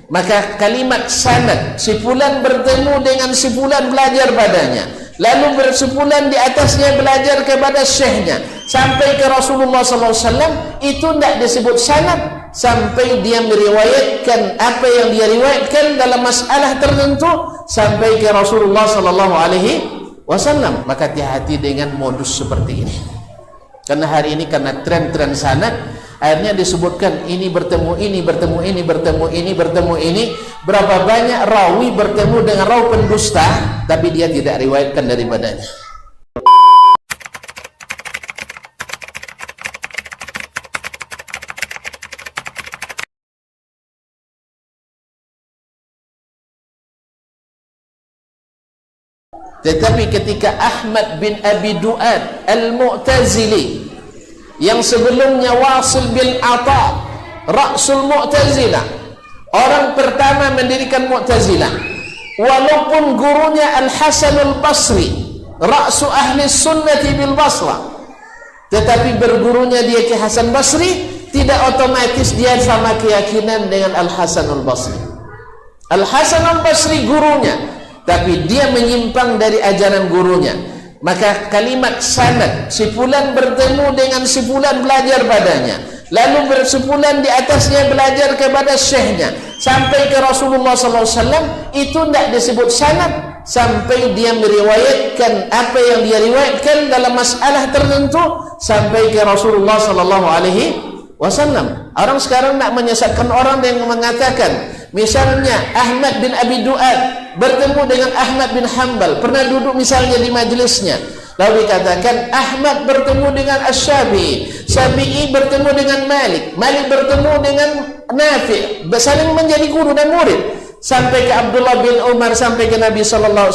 Maka kalimat sanad, si fulan bertemu dengan si fulan belajar padanya, lalu bersepulan di atasnya belajar kepada syekhnya sampai ke Rasulullah SAW, itu tidak disebut sanad sampai dia meriwayatkan apa yang dia riwayatkan dalam masalah tertentu sampai ke Rasulullah SAW. Maka hati-hati dengan modus seperti ini, karena hari ini karena tren-tren sanad akhirnya disebutkan ini bertemu ini, bertemu ini, bertemu ini, bertemu ini. Berapa banyak rawi bertemu dengan rawi pendusta tapi dia tidak riwayatkan daripadanya. Tetapi ketika Ahmad bin Abi Du'ad Al-Mu'tazili, yang sebelumnya Wasil bin Atha, Ra'sul Mu'tazilah, orang pertama mendirikan Mu'tazilah, walaupun gurunya Al-Hasan Al-Basri, Ra'su Ahli Sunnati bil Basra, tetapi bergurunya dia ke Hasan Basri, tidak otomatis dia sama keyakinan dengan Al-Hasan Al-Basri. Al-Hasan Al-Basri gurunya, tapi dia menyimpang dari ajaran gurunya. Maka kalimat sanad, si fulan bertemu dengan si fulan belajar padanya, lalu bersepulan di atasnya belajar kepada syekhnya sampai ke Rasulullah SAW, itu tidak disebut sanad sampai dia meriwayatkan apa yang dia riwayatkan dalam masalah tertentu sampai ke Rasulullah SAW. Orang sekarang nak menyesatkan orang yang mengatakan, misalnya Ahmad bin Abi Du'ad bertemu dengan Ahmad bin Hanbal, pernah duduk misalnya di majelisnya, lalu dikatakan Ahmad bertemu dengan Asy-Syafi'i, Syafi'i bertemu dengan Malik, Malik bertemu dengan Nafi', saling menjadi guru dan murid sampai ke Abdullah bin Umar, sampai ke Nabi SAW.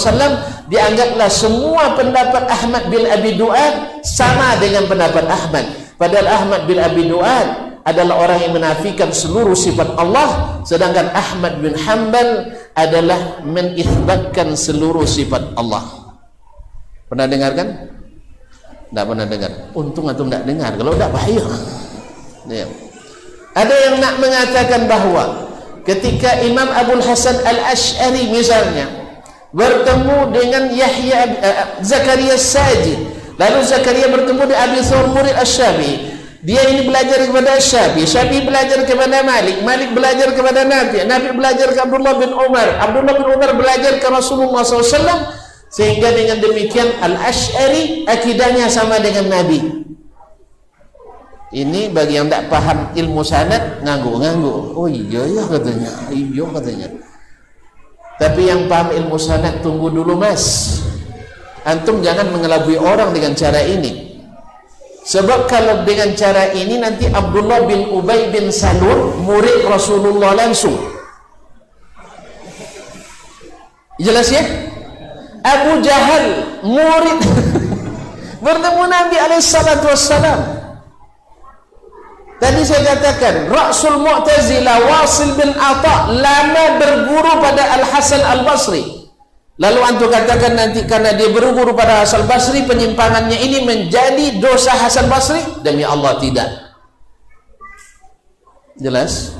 Dianggaplah semua pendapat Ahmad bin Abi Du'ad sama dengan pendapat Ahmad, padahal Ahmad bin Abi Du'ad adalah orang yang menafikan seluruh sifat Allah, sedangkan Ahmad bin Hanbal adalah menitsbatkan seluruh sifat Allah. Pernah dengar kan? Tidak pernah dengar. Untung antum tidak dengar, kalau tidak bahaya. Ya. Ada yang nak mengatakan bahwa ketika Imam Abul Hasan Al-Asy'ari misalnya bertemu dengan Zakaria Sajid, lalu Zakaria bertemu dengan Abi Thawr murid Asy-Syafi'i, dia ini belajar kepada Syafi'i, Syafi'i belajar kepada Malik, Malik belajar kepada Nafi', Nafi' belajar ke Abdullah bin Umar, Abdullah bin Umar belajar ke Rasulullah SAW, sehingga dengan demikian Al-Asy'ari akidahnya sama dengan Nabi. Ini bagi yang tidak paham ilmu sanad, nganggu-nganggu. Oh iya katanya, iya katanya. Tapi yang paham ilmu sanad, tunggu dulu mas, antum jangan mengelabui orang dengan cara ini. Sebab kalau dengan cara ini nanti Abdullah bin Ubay bin Salul murid Rasulullah langsung. Jelas ya? Abu Jahal murid bertemu Nabi SAW. Tadi saya katakan Ra'sul Mu'tazilah Wasil bin Atha lama berguru pada Al-Hasan Al-Basri. Lalu antum katakan nanti karena dia berguru pada Hasan Basri, penyimpangannya ini menjadi dosa Hasan Basri? Demi Allah tidak. Jelas?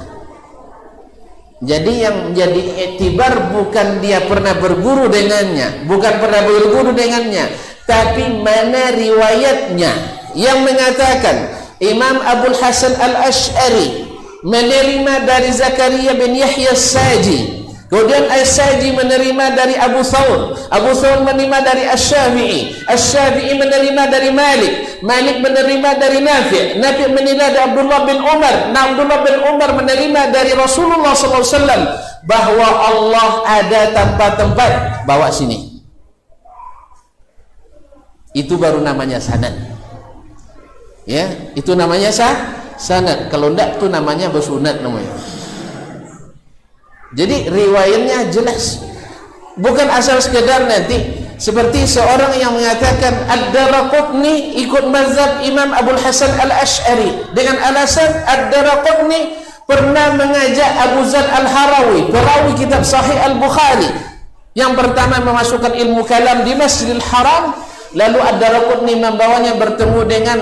Jadi yang menjadi iktibar bukan dia pernah berguru dengannya, bukan pernah berguru dengannya, tapi mana riwayatnya yang mengatakan Imam Abul Hasan Al-Asy'ari menerima dari Zakaria bin Yahya As-Saji, kemudian As-Saji menerima dari Abu Thawr, Abu Thawr menerima dari Asy-Syafi'i, Asy-Syafi'i menerima dari Malik, Malik menerima dari Nafi', Nafi' menerima dari Abdullah bin Umar, Abdullah bin Umar menerima dari Rasulullah SAW, bahwa Allah ada tanpa tempat, bawa sini. Itu baru namanya sanad. Ya, itu namanya sanad. Kalau enggak itu namanya bersunat namanya. Jadi riwayatnya jelas, bukan asal sekedar nanti seperti seorang yang mengatakan Ad-Daraqutni ikut mazhab Imam Abul Hasan Al-Asy'ari dengan alasan Ad-Daraqutni pernah mengajak Abu Zar Al-Harawi, perawi kitab Sahih Al-Bukhari yang pertama memasukkan ilmu kalam di Masjidil Haram, lalu Ad-Daraqutni membawanya bertemu dengan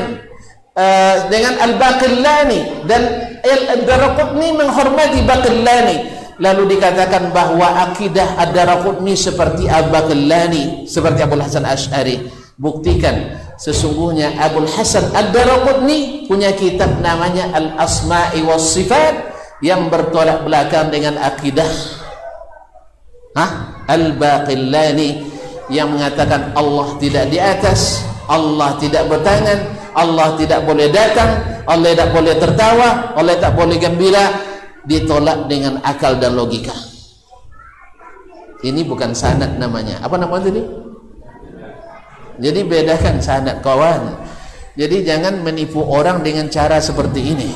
Al-Baqillani, dan Ad-Daraqutni menghormati Baqillani. lalu dikatakan bahwa akidah Ad-Daraqutni seperti Al-Baqillani, seperti Abul Hasan Asy'ari. Buktikan, sesungguhnya Abul Hasan Ad-Daraqutni punya kitab namanya Al-Asma'i was Sifat yang bertolak belakang dengan akidah Al-Baqillani yang mengatakan Allah tidak di atas, Allah tidak bertangan, Allah tidak boleh datang, Allah tidak boleh tertawa, Allah tak boleh gembira. Ditolak dengan akal dan logika. Ini bukan sanad namanya. Apa namanya tadi? Jadi bedakan sanad, kawan. Jadi jangan menipu orang dengan cara seperti ini.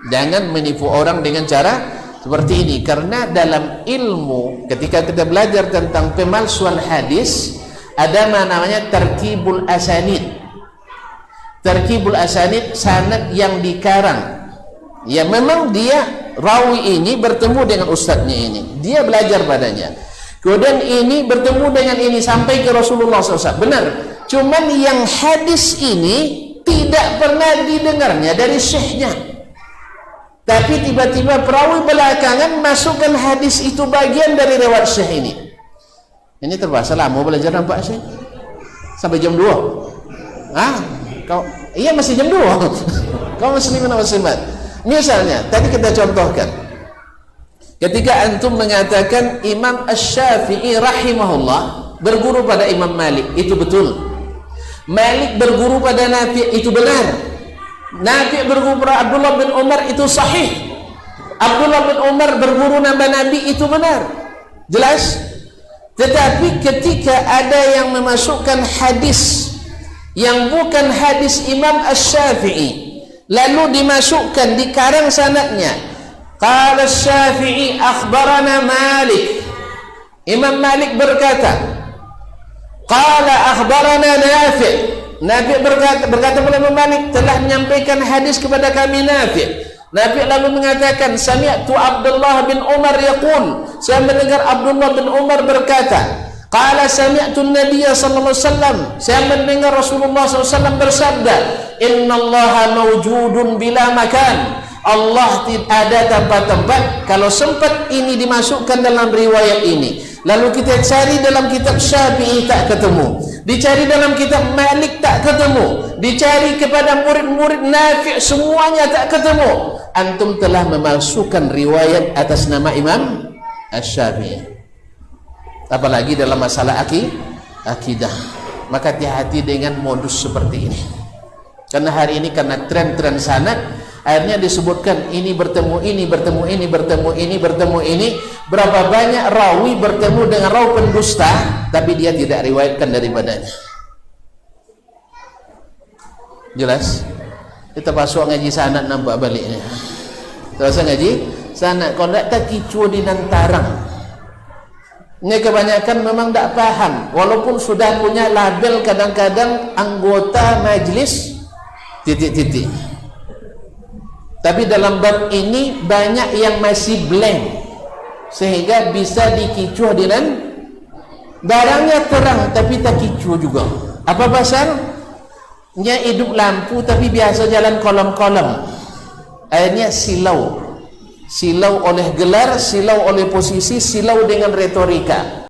Jangan menipu orang dengan cara seperti ini, karena dalam ilmu ketika kita belajar tentang pemalsuan hadis ada namanya tarkibul asanid. Tarkibul asanid, sanad yang dikarang. Ya memang dia rawi ini bertemu dengan ustadznya ini, dia belajar padanya. Kemudian ini bertemu dengan ini sampai ke Rasulullah SAW. Benar. Cuman yang hadis ini tidak pernah didengarnya dari syekhnya. Tapi tiba-tiba perawi belakangan masukkan hadis itu bagian dari riwayat syekh ini. Ini terpaksa lama belajar nampak syekh. Sampai jam 2. Kau iya masih jam 2. Kau muslimin atau muslimat? Misalnya, tadi kita contohkan. Ketika antum mengatakan Imam Asy-Syafi'i rahimahullah berguru pada Imam Malik, itu betul. Malik berguru pada Nafi', itu benar. Nafi' berguru pada Abdullah bin Umar, itu sahih. Abdullah bin Umar berguru nama Nabi, itu benar. Jelas? Tetapi ketika ada yang memasukkan hadis yang bukan hadis Imam Asy-Syafi'i, lalu dimasukkan di karang sanadnya, qala Asy-Syafi'i akhbarana Malik, Imam Malik berkata, qala akhbarana Nafi', Nafi' berkata kepada Imam Malik, telah menyampaikan hadis kepada kami Nafi'. Nafi' lalu mengatakan, sami'tu Abdullah bin Umar yaqul, saya mendengar Abdullah bin Umar berkata, qala sami'tu an-nabiy sallallahu alaihi wasallam, saya mendengar Rasulullah SAW bersabda, innallaha mawjudun bila makan, Allah tidak ada tempat-tempat. Kalau sempat ini dimasukkan dalam riwayat ini, lalu kita cari dalam kitab Syafi'i tak ketemu, dicari dalam kitab Malik tak ketemu, dicari kepada murid-murid Nafi' semuanya tak ketemu, antum telah memalsukan riwayat atas nama Imam Asy-Syafi'i. Apalagi dalam masalah akidah. Maka hati-hati dengan modus seperti ini. Karena hari ini karena tren-tren sanad, akhirnya disebutkan ini bertemu ini, bertemu ini, bertemu ini, bertemu ini. Berapa banyak rawi bertemu dengan rawi pendusta, tapi dia tidak riwayatkan daripadanya. Jelas? Kita pasuk ngaji sanad nampak baliknya. Terus ngaji sanad, kalau tak kicu di nantarang. Ini kebanyakan memang tak paham, walaupun sudah punya label kadang-kadang anggota majelis titik-titik. Tapi dalam bab ini banyak yang masih blank, sehingga bisa dikicuh dengan barangnya terang tapi tak kicuh juga. Apa pasarnya? Hidup lampu tapi biasa jalan kolom-kolom. Akhirnya silau oleh gelar, silau oleh posisi, silau dengan retorika.